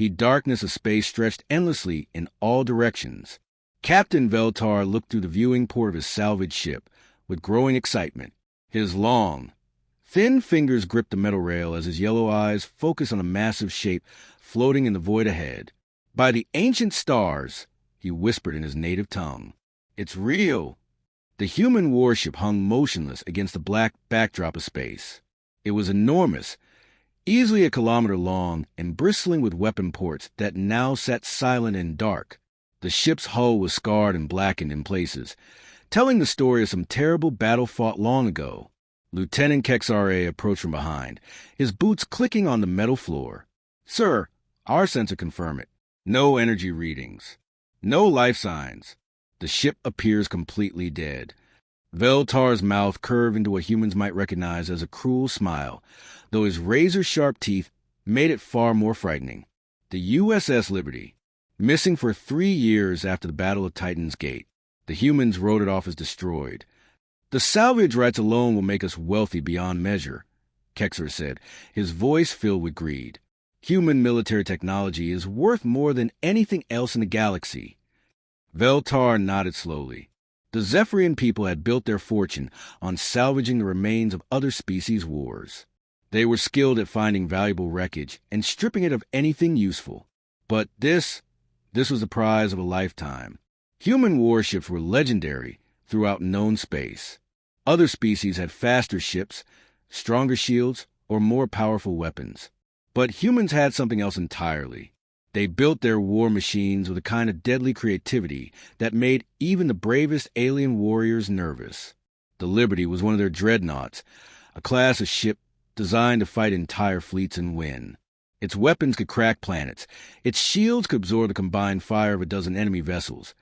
Darkness of space stretched endlessly in all directions. Captain Veltar looked through the viewing port of his salvage ship with growing excitement. His long, thin fingers gripped the metal rail as his yellow eyes focused on a massive shape floating in the void ahead. "By the ancient stars," he whispered in his native tongue. "It's real." The human warship hung motionless against the black backdrop of space. It was enormous, easily a kilometer long and bristling with weapon ports that now sat silent and dark. The ship's hull was scarred and blackened in places, telling the story of some terrible battle fought long ago. Lieutenant Kexare approached from behind, his boots clicking on the metal floor. "Sir, our sensor confirm it. No energy readings. No life signs. The ship appears completely dead." Veltar's mouth curved into what humans might recognize as a cruel smile, though his razor-sharp teeth made it far more frightening. The USS Liberty, missing for 3 years after the Battle of Titan's Gate. The humans wrote it off as destroyed. "The salvage rights alone will make us wealthy beyond measure," Kexer said, his voice filled with greed. "Human military technology is worth more than anything else in the galaxy." Veltar nodded slowly. The Zephyrian people had built their fortune on salvaging the remains of other species' wars. They were skilled at finding valuable wreckage and stripping it of anything useful. But this was the prize of a lifetime. Human warships were legendary throughout known space. Other species had faster ships, stronger shields, or more powerful weapons. But humans had something else entirely. They built their war machines with a kind of deadly creativity that made even the bravest alien warriors nervous. The Liberty was one of their dreadnoughts, a class of ship designed to fight entire fleets and win. Its weapons could crack planets, its shields could absorb the combined fire of a dozen enemy vessels,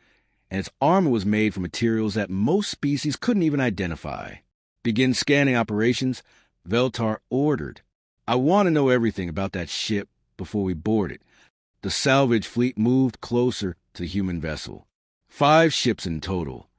and its armor was made from materials that most species couldn't even identify. "Begin scanning operations," Veltar ordered. "I want to know everything about that ship before we board it." The salvage fleet moved closer to the human vessel. 5 ships in total,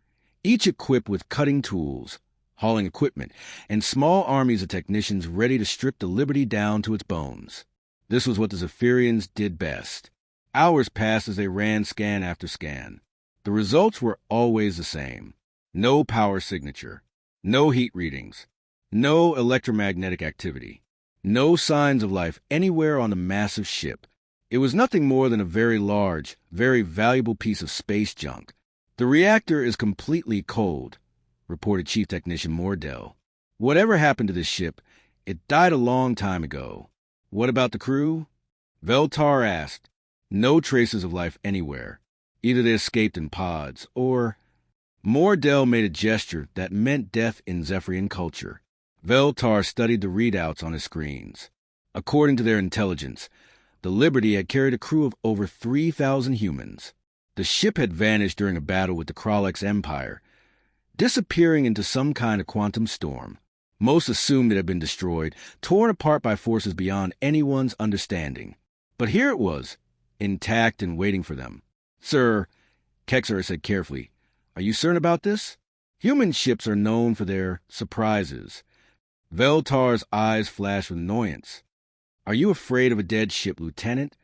each equipped with cutting tools, hauling equipment, and small armies of technicians ready to strip the Liberty down to its bones. This was what the Zephyrians did best. Hours passed as they ran scan after scan. The results were always the same. No power signature, no heat readings, no electromagnetic activity, no signs of life anywhere on the massive ship. It was nothing more than a very large, very valuable piece of space junk. "The reactor is completely cold," reported Chief Technician Mordell. "Whatever happened to this ship, it died a long time ago." "What about the crew?" Veltar asked. "No traces of life anywhere. Either they escaped in pods, or—" Mordell made a gesture that meant death in Zephyrian culture. Veltar studied the readouts on his screens. According to their intelligence, the Liberty had carried a crew of over 3,000 humans. The ship had vanished during a battle with the Kralex Empire, disappearing into some kind of quantum storm. Most assumed it had been destroyed, torn apart by forces beyond anyone's understanding. But here it was, intact and waiting for them. "Sir," Kexer said carefully, "are you certain about this? Human ships are known for their surprises." Veltar's eyes flashed with annoyance. "Are you afraid of a dead ship, Lieutenant?"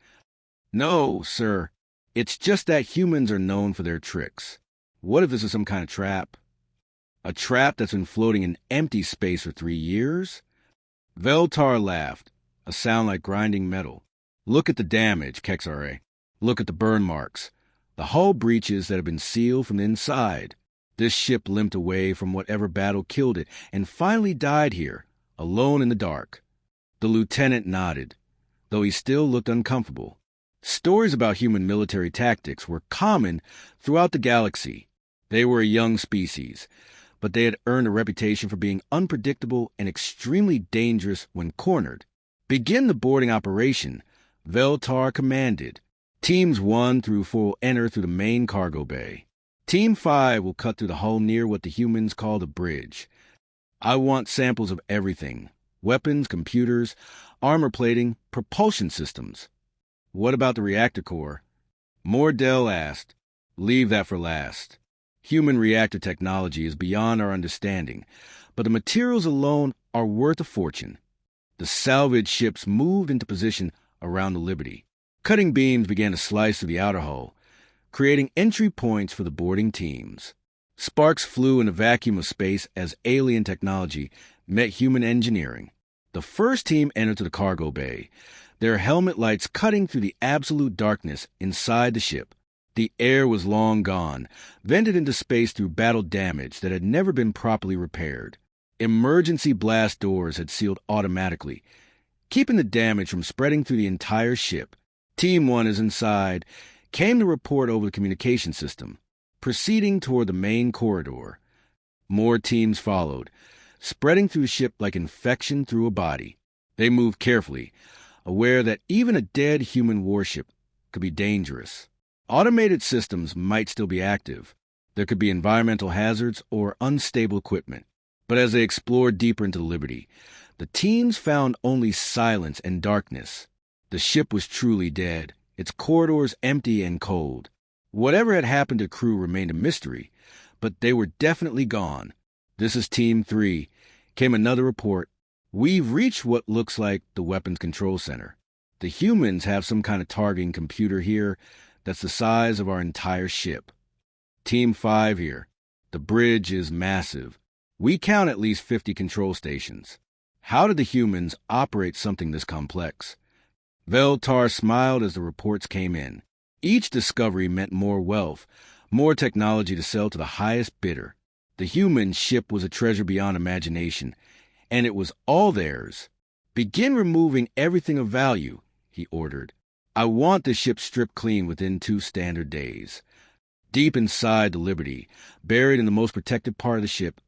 "No, sir. It's just that humans are known for their tricks. What if this is some kind of trap?" "A trap that's been floating in empty space for 3 years?" Veltar laughed, a sound like grinding metal. "Look at the damage, Kexare. Look at the burn marks, the hull breaches that have been sealed from the inside. This ship limped away from whatever battle killed it and finally died here, alone in the dark." The lieutenant nodded, though he still looked uncomfortable. Stories about human military tactics were common throughout the galaxy. They were a young species, but they had earned a reputation for being unpredictable and extremely dangerous when cornered. "Begin the boarding operation," Veltar commanded. "Teams 1 through 4 will enter through the main cargo bay. Team 5 will cut through the hull near what the humans call the bridge. I want samples of everything: weapons, computers, armor plating, propulsion systems." "What about the reactor core?" Mordell asked. "Leave that for last. Human reactor technology is beyond our understanding, but the materials alone are worth a fortune." The salvage ships moved into position around the Liberty. Cutting beams began to slice through the outer hull, creating entry points for the boarding teams. Sparks flew in the vacuum of space as alien technology met human engineering. The first team entered the cargo bay, their helmet lights cutting through the absolute darkness inside the ship. The air was long gone, vented into space through battle damage that had never been properly repaired. Emergency blast doors had sealed automatically, keeping the damage from spreading through the entire ship. Team 1 is inside, came to report over the communication system, proceeding toward the main corridor. More teams followed, spreading through the ship like infection through a body. They moved carefully, aware that even a dead human warship could be dangerous. Automated systems might still be active. There could be environmental hazards or unstable equipment. But as they explored deeper into the Liberty, the teams found only silence and darkness. The ship was truly dead, its corridors empty and cold. Whatever had happened to crew remained a mystery, but they were definitely gone. "This is Team 3, came another report. "We've reached what looks like the weapons control center. The humans have some kind of targeting computer here that's the size of our entire ship. Team 5 here. The bridge is massive. We count at least 50 control stations. How did the humans operate something this complex?" Veltar smiled as the reports came in. Each discovery meant more wealth, more technology to sell to the highest bidder. The human ship was a treasure beyond imagination, and it was all theirs. "Begin removing everything of value," he ordered. "I want the ship stripped clean within 2 standard days." Deep inside the Liberty, buried in the most protected part of the ship,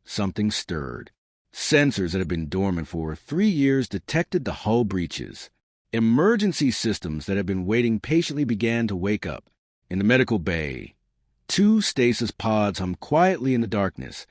something stirred. Sensors that had been dormant for 3 years detected the hull breaches. Emergency systems that had been waiting patiently began to wake up. In the medical bay, 2 stasis pods hummed quietly in the darkness,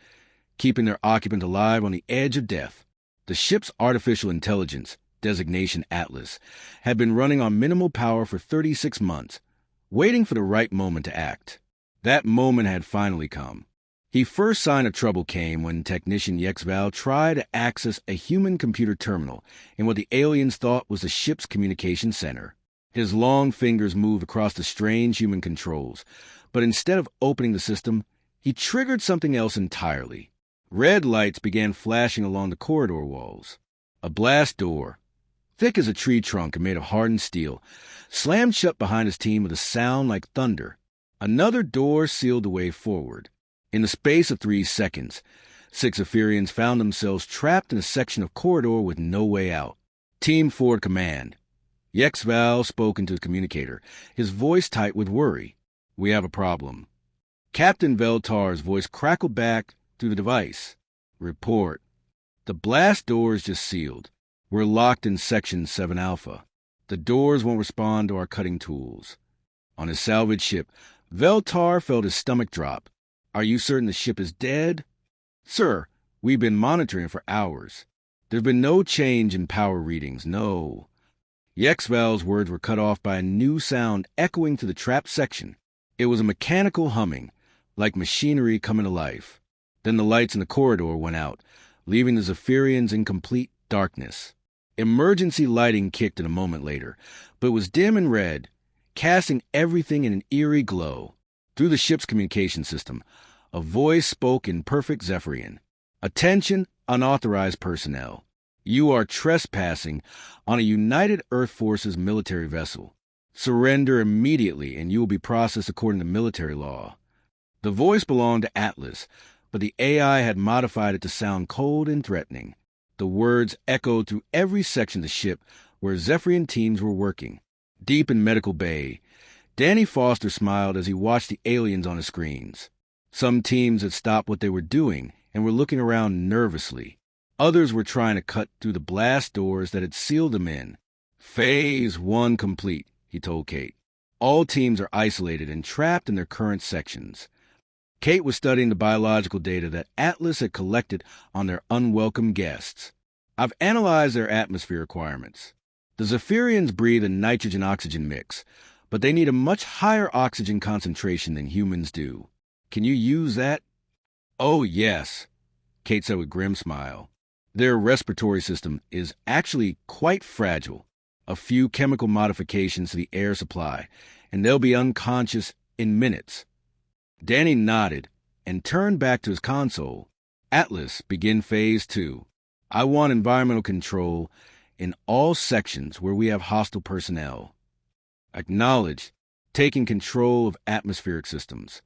keeping their occupant alive on the edge of death. The ship's artificial intelligence, designation Atlas, had been running on minimal power for 36 months, waiting for the right moment to act. That moment had finally come. The first sign of trouble came when technician Yexval tried to access a human-computer terminal in what the aliens thought was the ship's communication center. His long fingers moved across the strange human controls, but instead of opening the system, he triggered something else entirely. Red lights began flashing along the corridor walls. A blast door, thick as a tree trunk and made of hardened steel, slammed shut behind his team with a sound like thunder. Another door sealed the way forward. In the space of 3 seconds, 6 Epherians found themselves trapped in a section of corridor with no way out. Team 4 command. Yexval spoke into the communicator, his voice tight with worry. "We have a problem." Captain Veltar's voice crackled back through the device. "Report. The blast doors just sealed. We're locked in Section 7 Alpha. The doors won't respond to our cutting tools." On his salvage ship, Veltar felt his stomach drop. "Are you certain the ship is dead?" "Sir, we've been monitoring for hours. There's been no change in power readings, no." Yexval's words were cut off by a new sound echoing through the trapped section. It was a mechanical humming, like machinery coming to life. Then the lights in the corridor went out, leaving the Zephyrians in complete darkness. Emergency lighting kicked in a moment later, but it was dim and red, casting everything in an eerie glow. Through the ship's communication system, a voice spoke in perfect Zephyrian. "Attention, unauthorized personnel. You are trespassing on a United Earth Forces military vessel. Surrender immediately and you will be processed according to military law." The voice belonged to Atlas, but the AI had modified it to sound cold and threatening. The words echoed through every section of the ship where Zephyrian teams were working. Deep in Medical Bay, Danny Foster smiled as he watched the aliens on the screens. Some teams had stopped what they were doing and were looking around nervously. Others were trying to cut through the blast doors that had sealed them in. "Phase 1 complete," he told Kate. "All teams are isolated and trapped in their current sections." Kate was studying the biological data that Atlas had collected on their unwelcome guests. "I've analyzed their atmosphere requirements. The Zephyrians breathe a nitrogen-oxygen mix, but they need a much higher oxygen concentration than humans do. Can you use that?" "Oh, yes," Kate said with a grim smile. "Their respiratory system is actually quite fragile. A few chemical modifications to the air supply, and they'll be unconscious in minutes. Danny nodded and turned back to his console. Atlas, begin Phase 2. I want environmental control in all sections where we have hostile personnel. Acknowledge, taking control of atmospheric systems.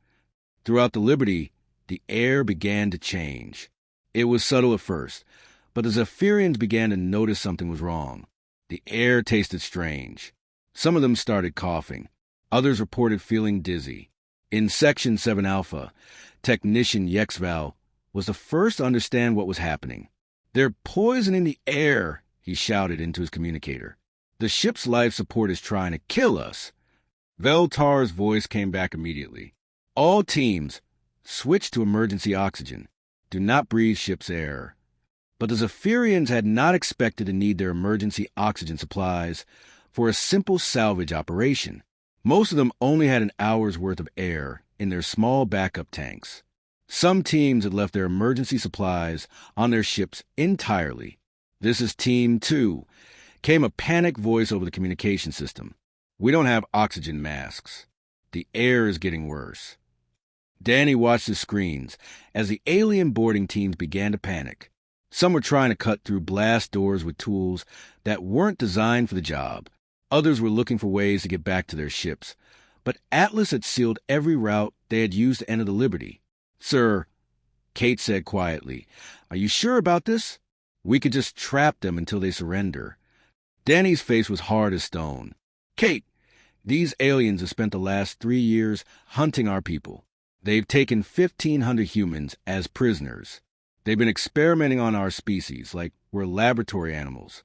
Throughout the Liberty, the air began to change. It was subtle at first, but the Zephyrians began to notice something was wrong. The air tasted strange. Some of them started coughing. Others reported feeling dizzy. In Section 7 Alpha, Technician Yexval was the first to understand what was happening. "They're poisoning the air," he shouted into his communicator. "The ship's life support is trying to kill us." Veltar's voice came back immediately. "All teams, switch to emergency oxygen. Do not breathe ship's air." But the Zephyrians had not expected to need their emergency oxygen supplies for a simple salvage operation. Most of them only had an hour's worth of air in their small backup tanks. Some teams had left their emergency supplies on their ships entirely. "This is Team 2, came a panicked voice over the communication system. "We don't have oxygen masks. The air is getting worse." Danny watched the screens as the alien boarding teams began to panic. Some were trying to cut through blast doors with tools that weren't designed for the job. Others were looking for ways to get back to their ships. But Atlas had sealed every route they had used to enter the Liberty. "Sir," Kate said quietly, "are you sure about this? We could just trap them until they surrender." Danny's face was hard as stone. "Kate, these aliens have spent the last 3 years hunting our people. They've taken 1,500 humans as prisoners. They've been experimenting on our species like we're laboratory animals."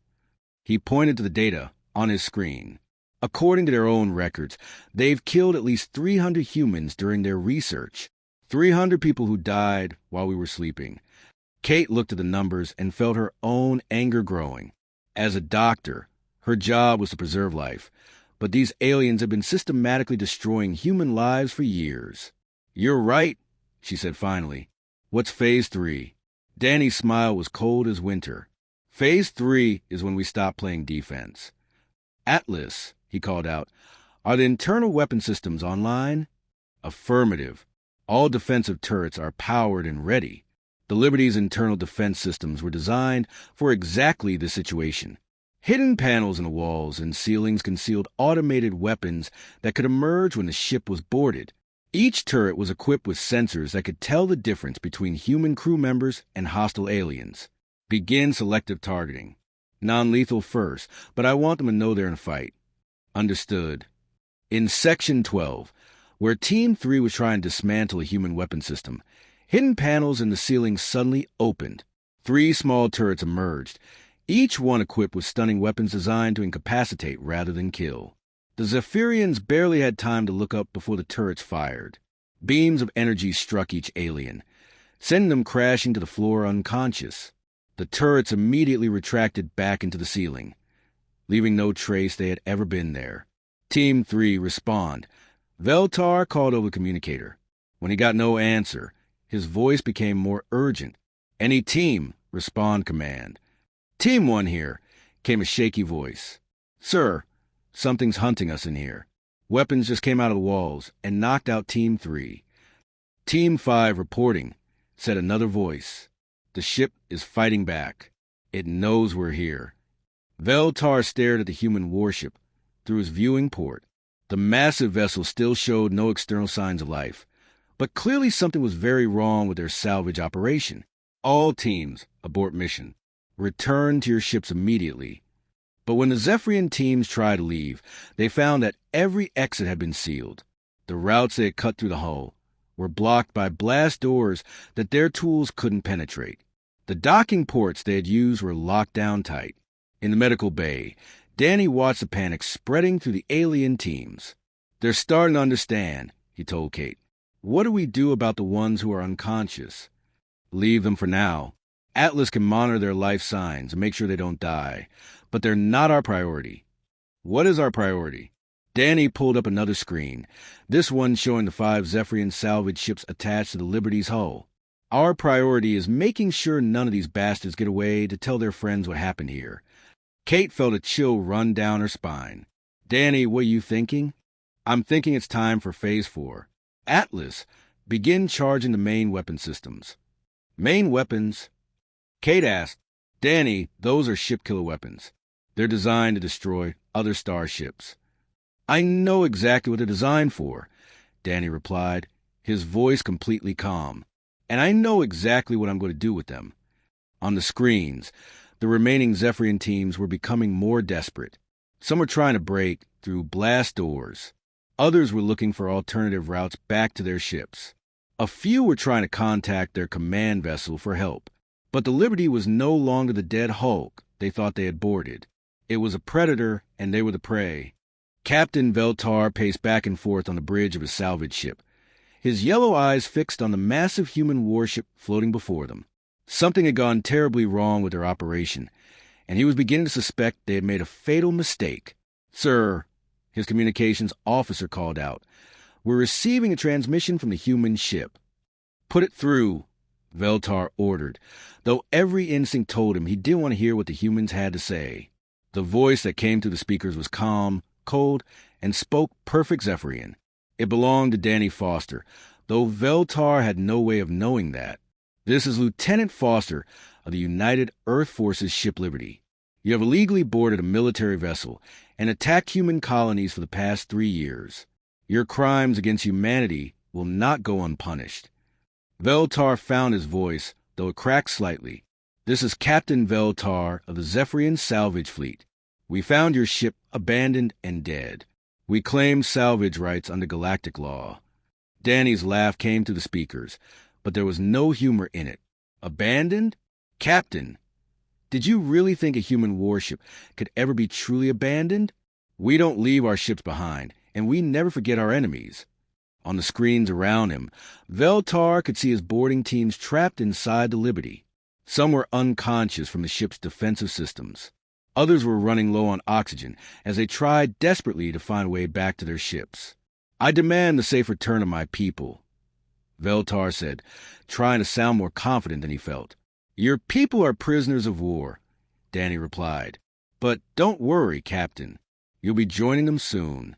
He pointed to the data on his screen. "According to their own records, they've killed at least 300 humans during their research. 300 people who died while we were sleeping." Kate looked at the numbers and felt her own anger growing. As a doctor, her job was to preserve life, but these aliens have been systematically destroying human lives for years. "You're right," she said finally. "What's Phase 3? Danny's smile was cold as winter. "Phase 3 is when we stop playing defense." "Atlas," he called out, "are the internal weapon systems online?" "Affirmative. All defensive turrets are powered and ready." The Liberty's internal defense systems were designed for exactly this situation. Hidden panels in the walls and ceilings concealed automated weapons that could emerge when the ship was boarded. Each turret was equipped with sensors that could tell the difference between human crew members and hostile aliens. "Begin selective targeting. Non-lethal first, but I want them to know they're in a fight." "Understood." In Section 12, where Team 3 was trying to dismantle a human weapon system, hidden panels in the ceiling suddenly opened. 3 small turrets emerged, each one equipped with stunning weapons designed to incapacitate rather than kill. The Zephyrians barely had time to look up before the turrets fired. Beams of energy struck each alien, sending them crashing to the floor unconscious. The turrets immediately retracted back into the ceiling, leaving no trace they had ever been there. "Team 3, respond." Veltar called over the communicator. When he got no answer, his voice became more urgent. "Any team, respond command." "Team 1 here," came a shaky voice. "Sir, something's hunting us in here. Weapons just came out of the walls and knocked out Team 3. "Team 5 reporting," said another voice. "The ship is fighting back. It knows we're here." Veltar stared at the human warship through his viewing port. The massive vessel still showed no external signs of life, but clearly something was very wrong with their salvage operation. "All teams, abort mission. Return to your ships immediately." But when the Zephyrian teams tried to leave, they found that every exit had been sealed. The routes they had cut through the hull were blocked by blast doors that their tools couldn't penetrate. The docking ports they had used were locked down tight. In the medical bay, Danny watched the panic spreading through the alien teams. "They're starting to understand," he told Kate. "What do we do about the ones who are unconscious?" "Leave them for now. Atlas can monitor their life signs and make sure they don't die, but they're not our priority." "What is our priority?" Danny pulled up another screen, this one showing the 5 Zephyrian salvage ships attached to the Liberty's hull. "Our priority is making sure none of these bastards get away to tell their friends what happened here." Kate felt a chill run down her spine. Danny, what are you thinking? I'm thinking it's time for Phase 4. Atlas, begin charging the main weapon systems. Main weapons? Kate asked. Danny, those are ship killer weapons. They're designed to destroy other starships. I know exactly what they're designed for, Danny replied, his voice completely calm. And I know exactly what I'm going to do with them. On the screens, the remaining Zephyrian teams were becoming more desperate. Some were trying to break through blast doors. Others were looking for alternative routes back to their ships. A few were trying to contact their command vessel for help. But the Liberty was no longer the dead hulk they thought they had boarded. It was a predator, and they were the prey. Captain Veltar paced back and forth on the bridge of his salvage ship, his yellow eyes fixed on the massive human warship floating before them. Something had gone terribly wrong with their operation, and he was beginning to suspect they had made a fatal mistake. Sir, his communications officer called out, we're receiving a transmission from the human ship. Put it through, Veltar ordered, though every instinct told him he didn't want to hear what the humans had to say. The voice that came through the speakers was calm, cold, and spoke perfect Zephyrian. It belonged to Danny Foster, though Veltar had no way of knowing that. This is Lieutenant Foster of the United Earth Forces Ship Liberty. You have illegally boarded a military vessel and attacked human colonies for the past 3 years. Your crimes against humanity will not go unpunished. Veltar found his voice, though it cracked slightly. This is Captain Veltar of the Zephyrian Salvage Fleet. We found your ship abandoned and dead. We claim salvage rights under galactic law. Danny's laugh came through the speakers, but there was no humor in it. Abandoned? Captain, did you really think a human warship could ever be truly abandoned? We don't leave our ships behind, and we never forget our enemies. On the screens around him, Veltar could see his boarding teams trapped inside the Liberty. Some were unconscious from the ship's defensive systems. Others were running low on oxygen as they tried desperately to find a way back to their ships. I demand the safe return of my people, Veltar said, trying to sound more confident than he felt. Your people are prisoners of war, Danny replied. But don't worry, Captain. You'll be joining them soon.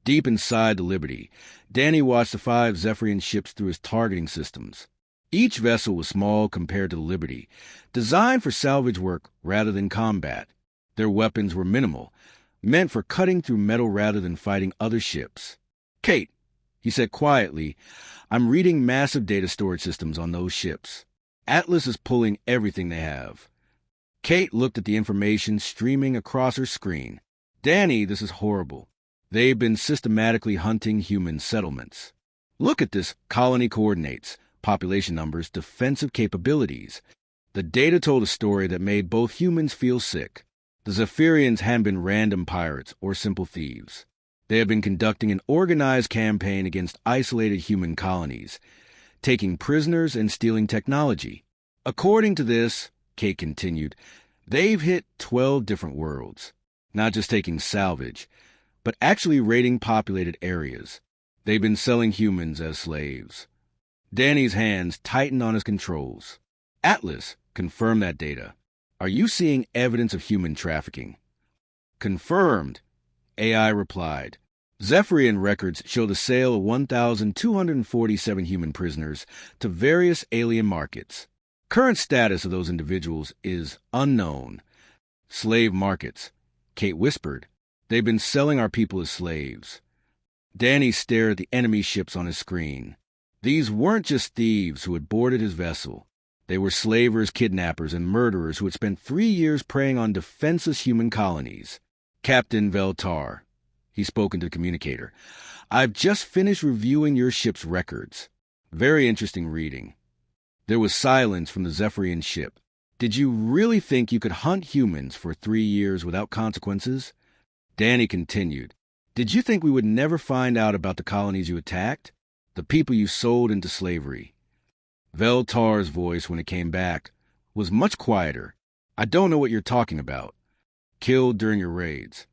Deep inside the Liberty, Danny watched the 5 Zephyrian ships through his targeting systems. Each vessel was small compared to the Liberty, designed for salvage work rather than combat. Their weapons were minimal, meant for cutting through metal rather than fighting other ships. Kate, he said quietly, I'm reading massive data storage systems on those ships. Atlas is pulling everything they have. Kate looked at the information streaming across her screen. Danny, this is horrible. They've been systematically hunting human settlements. Look at this: colony coordinates, population numbers, defensive capabilities. The data told a story that made both humans feel sick. The Zephyrians hadn't been random pirates or simple thieves. They had been conducting an organized campaign against isolated human colonies, taking prisoners and stealing technology. According to this, Kate continued, they've hit 12 different worlds, not just taking salvage, but actually raiding populated areas. They've been selling humans as slaves. Danny's hands tightened on his controls. Atlas, confirm that data. Are you seeing evidence of human trafficking? Confirmed, AI replied. Zephyrian records show the sale of 1,247 human prisoners to various alien markets. Current status of those individuals is unknown. Slave markets, Kate whispered. They've been selling our people as slaves. Danny stared at the enemy ships on his screen. These weren't just thieves who had boarded his vessel. They were slavers, kidnappers, and murderers who had spent 3 years preying on defenseless human colonies. Captain Veltar, he spoke into the communicator, I've just finished reviewing your ship's records. Very interesting reading. There was silence from the Zephyrian ship. Did you really think you could hunt humans for 3 years without consequences? Danny continued. Did you think we would never find out about the colonies you attacked? The people you sold into slavery? Veltar's voice, when it came back, was much quieter. I don't know what you're talking about. Killed during your raids.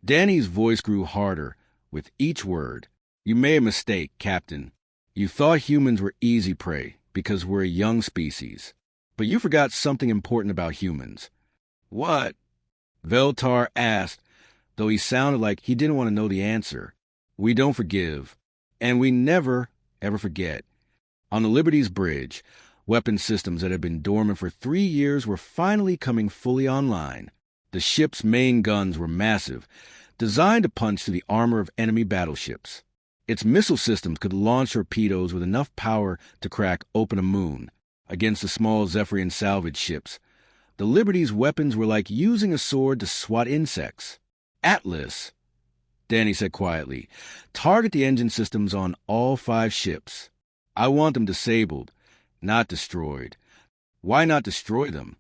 Danny's voice grew harder with each word. You made a mistake, Captain. You thought humans were easy prey because we're a young species. But you forgot something important about humans. What? Veltar asked, though he sounded like he didn't want to know the answer. We don't forgive, and we never, ever forget. On the Liberty's bridge, weapon systems that had been dormant for 3 years were finally coming fully online. The ship's main guns were massive, designed to punch through the armor of enemy battleships. Its missile systems could launch torpedoes with enough power to crack open a moon. Against the small Zephyrian salvage ships, the Liberty's weapons were like using a sword to swat insects. Atlas, Danny said quietly, target the engine systems on all 5 ships. I want them disabled, not destroyed. Why not destroy them?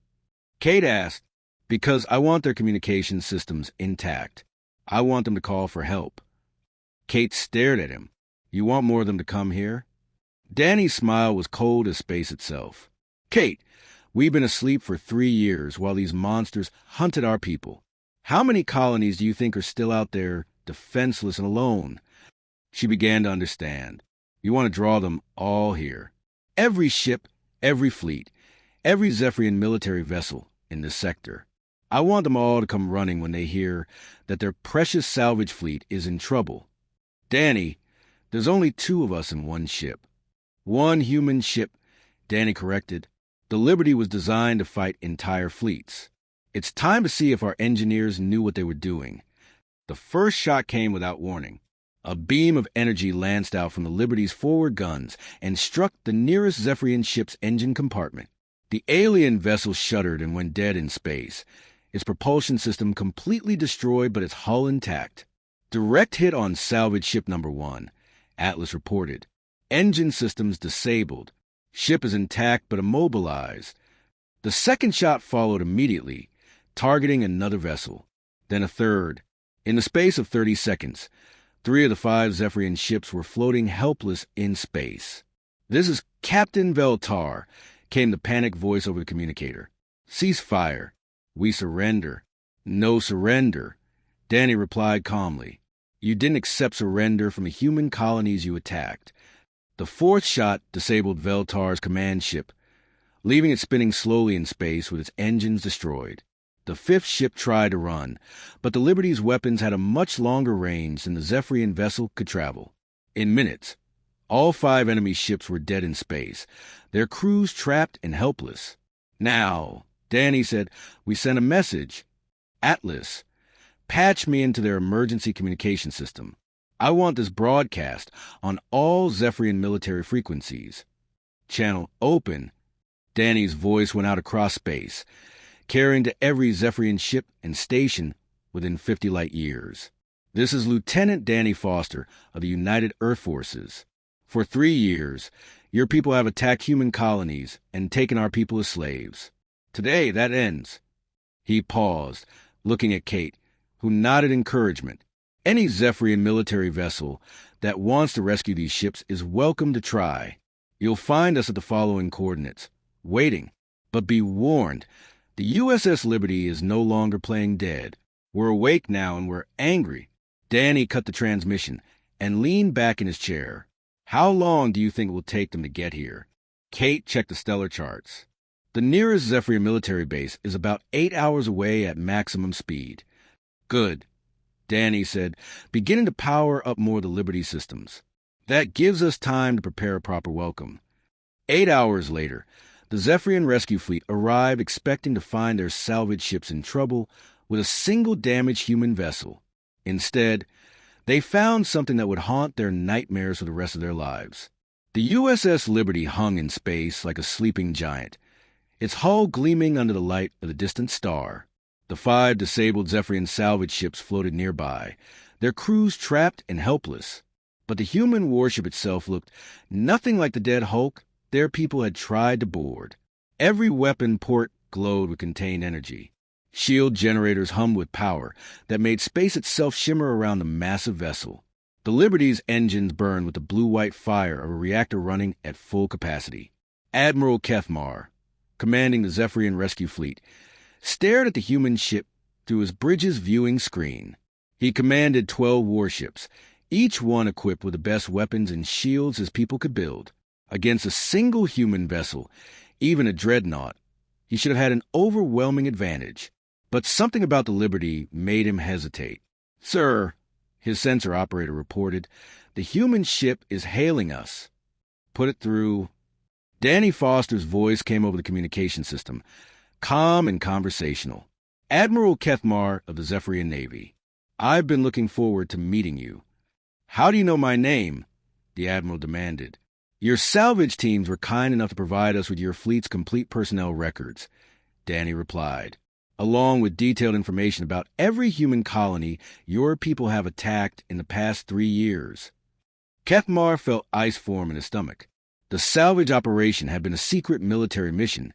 Kate asked, because I want their communication systems intact. I want them to call for help. Kate stared at him. You want more of them to come here? Danny's smile was cold as space itself. Kate, we've been asleep for 3 years while these monsters hunted our people. How many colonies do you think are still out there, defenseless and alone? She began to understand. You want to draw them all here. Every ship, every fleet, every Zephyrian military vessel in this sector. I want them all to come running when they hear that their precious salvage fleet is in trouble. Danny, there's only 2 of us in one ship. 1 human ship, Danny corrected. The Liberty was designed to fight entire fleets. It's time to see if our engineers knew what they were doing. The first shot came without warning. A beam of energy lanced out from the Liberty's forward guns and struck the nearest Zephyrian ship's engine compartment. The alien vessel shuddered and went dead in space, its propulsion system completely destroyed but its hull intact. Direct hit on salvage ship number 1, Atlas reported. Engine systems disabled. Ship is intact but immobilized. The second shot followed immediately, targeting another vessel, then a third. In the space of 30 seconds, 3 of the 5 Zephyrian ships were floating helpless in space. This is Captain Veltar, came the panicked voice over the communicator. Cease fire. We surrender. No surrender. Danny replied calmly. You didn't accept surrender from the human colonies you attacked. The 4th shot disabled Veltar's command ship, leaving it spinning slowly in space with its engines destroyed. The 5th ship tried to run, but the Liberty's weapons had a much longer range than the Zephyrian vessel could travel. In minutes, all 5 enemy ships were dead in space, their crews trapped and helpless. Now, Danny said, we sent a message. Atlas, patch me into their emergency communication system. I want this broadcast on all Zephyrian military frequencies. Channel open. Danny's voice went out across space, carrying to every Zephyrian ship and station within 50 light years. This is Lieutenant Danny Foster of the United Earth Forces. For 3 years, your people have attacked human colonies and taken our people as slaves. Today, that ends. He paused, looking at Kate, who nodded encouragement. Any Zephyrian military vessel that wants to rescue these ships is welcome to try. You'll find us at the following coordinates, waiting. But be warned, the USS Liberty is no longer playing dead. We're awake now and we're angry. Danny cut the transmission and leaned back in his chair. How long do you think it will take them to get here? Kate checked the stellar charts. The nearest Zephyrian military base is about 8 hours away at maximum speed. Good, Danny said, beginning to power up more of the Liberty systems. That gives us time to prepare a proper welcome. 8 hours later, the Zephyrian rescue fleet arrived expecting to find their salvage ships in trouble with a single damaged human vessel. Instead, they found something that would haunt their nightmares for the rest of their lives. The USS Liberty hung in space like a sleeping giant, its hull gleaming under the light of the distant star. The 5 disabled Zephyrian salvage ships floated nearby, their crews trapped and helpless. But the human warship itself looked nothing like the dead hulk their people had tried to board. Every weapon port glowed with contained energy. Shield generators hummed with power that made space itself shimmer around the massive vessel. The Liberty's engines burned with the blue-white fire of a reactor running at full capacity. Admiral Kethmar, commanding the Zephyrian rescue fleet, stared at the human ship through his bridge's viewing screen. He commanded 12 warships, each one equipped with the best weapons and shields his people could build. Against a single human vessel, even a dreadnought, he should have had an overwhelming advantage. But something about the Liberty made him hesitate. "Sir," his sensor operator reported, "the human ship is hailing us." "Put it through." Danny Foster's voice came over the communication system, calm and conversational. "Admiral Kethmar of the Zephyrian Navy. I've been looking forward to meeting you." "How do you know my name?" the Admiral demanded. "Your salvage teams were kind enough to provide us with your fleet's complete personnel records," Danny replied, "along with detailed information about every human colony your people have attacked in the past 3 years. Kethmar felt ice form in his stomach. The salvage operation had been a secret military mission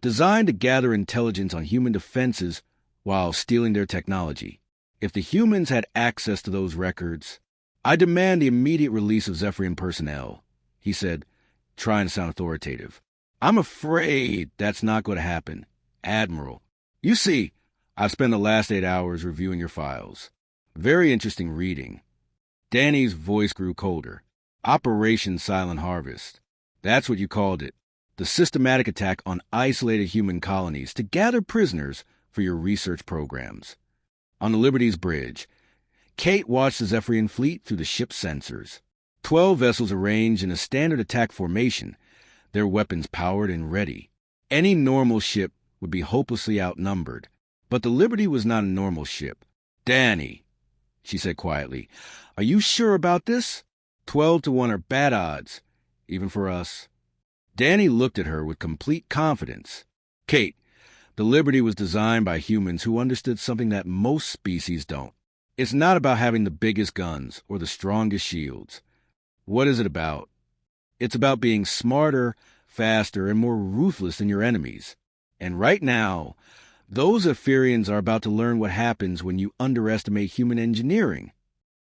designed to gather intelligence on human defenses while stealing their technology. If the humans had access to those records, "I demand the immediate release of Zephyrian personnel," he said, trying to sound authoritative. "I'm afraid that's not going to happen, Admiral. You see, I've spent the last 8 hours reviewing your files. Very interesting reading." Danny's voice grew colder. "Operation Silent Harvest. That's what you called it. The systematic attack on isolated human colonies to gather prisoners for your research programs." On the Liberty's bridge, Kate watched the Zephyrian fleet through the ship's sensors. 12 vessels arranged in a standard attack formation, their weapons powered and ready. Any normal ship would be hopelessly outnumbered. But the Liberty was not a normal ship. "Danny," she said quietly, "are you sure about this? 12 to 1 are bad odds, even for us." Danny looked at her with complete confidence. "Kate, the Liberty was designed by humans who understood something that most species don't. It's not about having the biggest guns or the strongest shields. What is it about? It's about being smarter, faster, and more ruthless than your enemies. And right now, those Ephirians are about to learn what happens when you underestimate human engineering."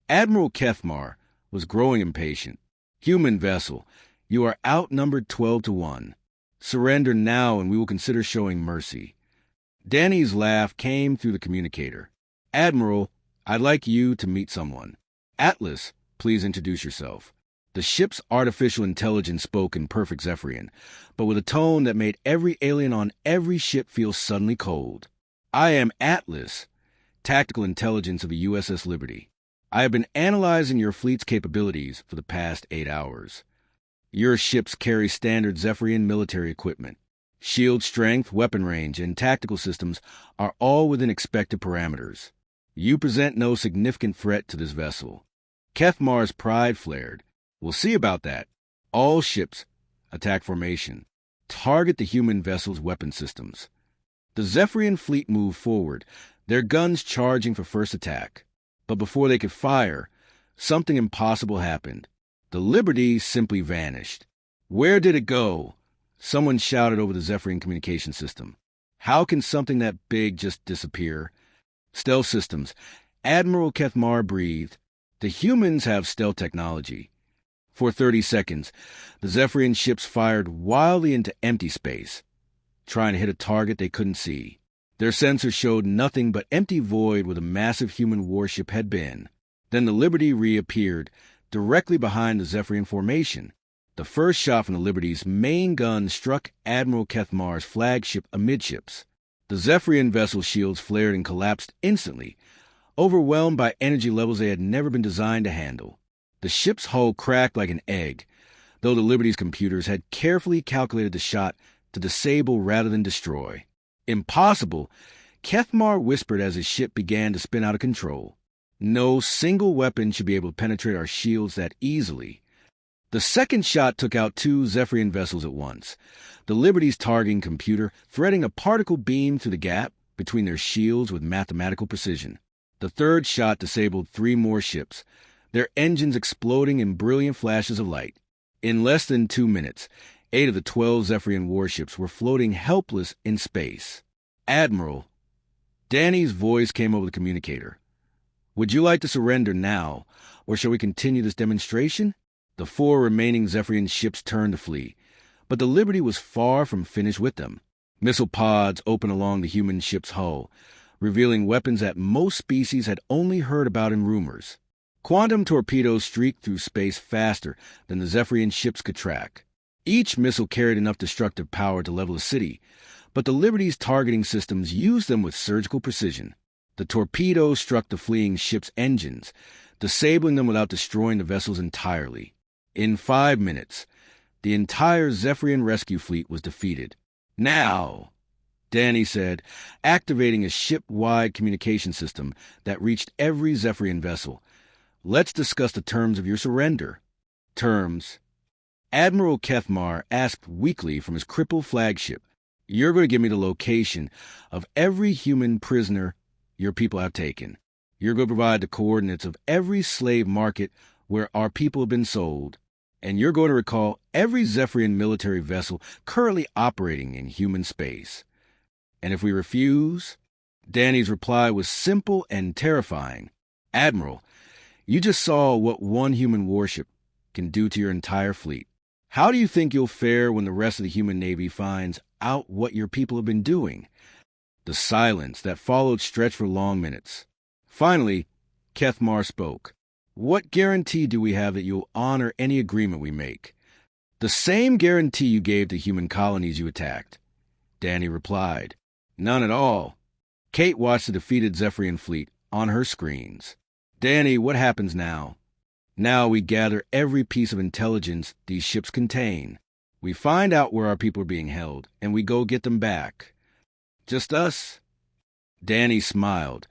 Admiral Kethmar was growing impatient. "Human vessel, you are outnumbered 12 to 1. Surrender now and we will consider showing mercy." Danny's laugh came through the communicator. "Admiral, I'd like you to meet someone. Atlas, please introduce yourself." The ship's artificial intelligence spoke in perfect Zephyrian, but with a tone that made every alien on every ship feel suddenly cold. "I am Atlas, tactical intelligence of the USS Liberty. I have been analyzing your fleet's capabilities for the past 8 hours. Your ships carry standard Zephyrian military equipment. Shield strength, weapon range, and tactical systems are all within expected parameters. You present no significant threat to this vessel." Kethmar's pride flared. "We'll see about that. All ships, attack formation. Target the human vessel's weapon systems." The Zephyrian fleet moved forward, their guns charging for first attack. But before they could fire, something impossible happened. The Liberty simply vanished. "Where did it go?" Someone shouted over the Zephyrian communication system. "How can something that big just disappear?" "Stealth systems." Admiral Kethmar breathed. "The humans have stealth technology." For 30 seconds, the Zephyrian ships fired wildly into empty space, trying to hit a target they couldn't see. Their sensors showed nothing but empty void where the massive human warship had been. Then the Liberty reappeared, directly behind the Zephyrian formation. The first shot from the Liberty's main gun struck Admiral Kethmar's flagship amidships. The Zephyrian vessel's shields flared and collapsed instantly, overwhelmed by energy levels they had never been designed to handle. The ship's hull cracked like an egg, though the Liberty's computers had carefully calculated the shot to disable rather than destroy. "Impossible," Kethmar whispered as his ship began to spin out of control. "No single weapon should be able to penetrate our shields that easily." The second shot took out 2 Zephyrian vessels at once, the Liberty's targeting computer threading a particle beam through the gap between their shields with mathematical precision. The third shot disabled 3 more ships, their engines exploding in brilliant flashes of light. In less than 2 minutes, 8 of the 12 Zephyrian warships were floating helpless in space. "Admiral," Danny's voice came over the communicator. "Would you like to surrender now, or shall we continue this demonstration?" The 4 remaining Zephyrian ships turned to flee, but the Liberty was far from finished with them. Missile pods opened along the human ship's hull, revealing weapons that most species had only heard about in rumors. Quantum torpedoes streaked through space faster than the Zephyrian ships could track. Each missile carried enough destructive power to level a city, but the Liberty's targeting systems used them with surgical precision. The torpedoes struck the fleeing ship's engines, disabling them without destroying the vessels entirely. In 5 minutes, the entire Zephyrian rescue fleet was defeated. "Now," Danny said, activating a ship-wide communication system that reached every Zephyrian vessel. "Let's discuss the terms of your surrender." Terms. Admiral Kethmar asked weakly from his crippled flagship, "You're going to give me the location of every human prisoner your people have taken. You're going to provide the coordinates of every slave market where our people have been sold. And you're going to recall every Zephyrian military vessel currently operating in human space. And if we refuse?" Danny's reply was simple and terrifying. "Admiral, you just saw what one human warship can do to your entire fleet. How do you think you'll fare when the rest of the human navy finds out what your people have been doing?" The silence that followed stretched for long minutes. Finally, Kethmar spoke. "What guarantee do we have that you'll honor any agreement we make?" "The same guarantee you gave to human colonies you attacked," Danny replied. "None at all." Kate watched the defeated Zephyrian fleet on her screens. "Danny, what happens now?" "Now we gather every piece of intelligence these ships contain. We find out where our people are being held, and we go get them back." "Just us?" Danny smiled,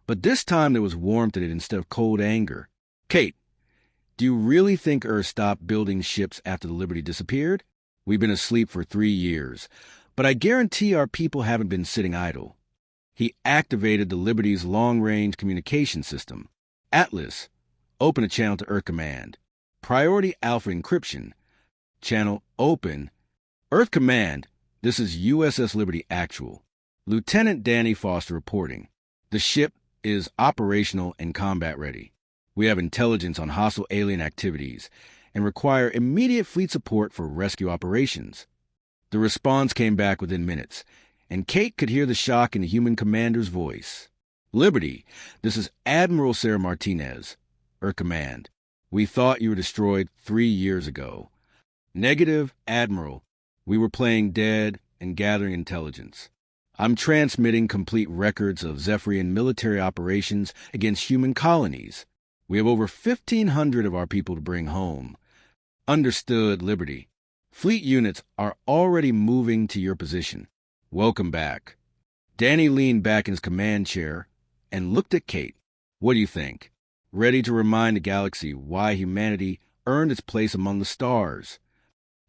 but this time there was warmth in it instead of cold anger. "Kate, do you really think Earth stopped building ships after the Liberty disappeared? We've been asleep for 3 years, but I guarantee our people haven't been sitting idle." He activated the Liberty's long-range communication system. "Atlas, open a channel to Earth Command. Priority Alpha encryption. Channel open. Earth Command, this is USS Liberty Actual. Lieutenant Danny Foster reporting. The ship is operational and combat ready. We have intelligence on hostile alien activities and require immediate fleet support for rescue operations." The response came back within minutes, and Kate could hear the shock in the human commander's voice. "Liberty, this is Admiral Sarah Martinez. Earth Command. We thought you were destroyed 3 years ago." "Negative, Admiral. We were playing dead and gathering intelligence. I'm transmitting complete records of Zephyrian military operations against human colonies. We have over 1,500 of our people to bring home." "Understood, Liberty. Fleet units are already moving to your position. Welcome back." Danny leaned back in his command chair and looked at Kate. "What do you think? Ready to remind the galaxy why humanity earned its place among the stars?"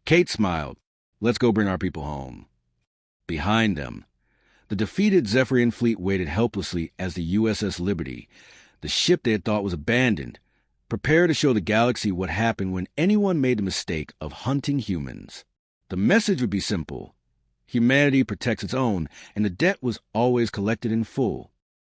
Kate smiled. "Let's go bring our people home." Behind them, the defeated Zephyrian fleet waited helplessly as the USS Liberty, the ship they had thought was abandoned, prepared to show the galaxy what happened when anyone made the mistake of hunting humans. The message would be simple. Humanity protects its own, and the debt was always collected in full.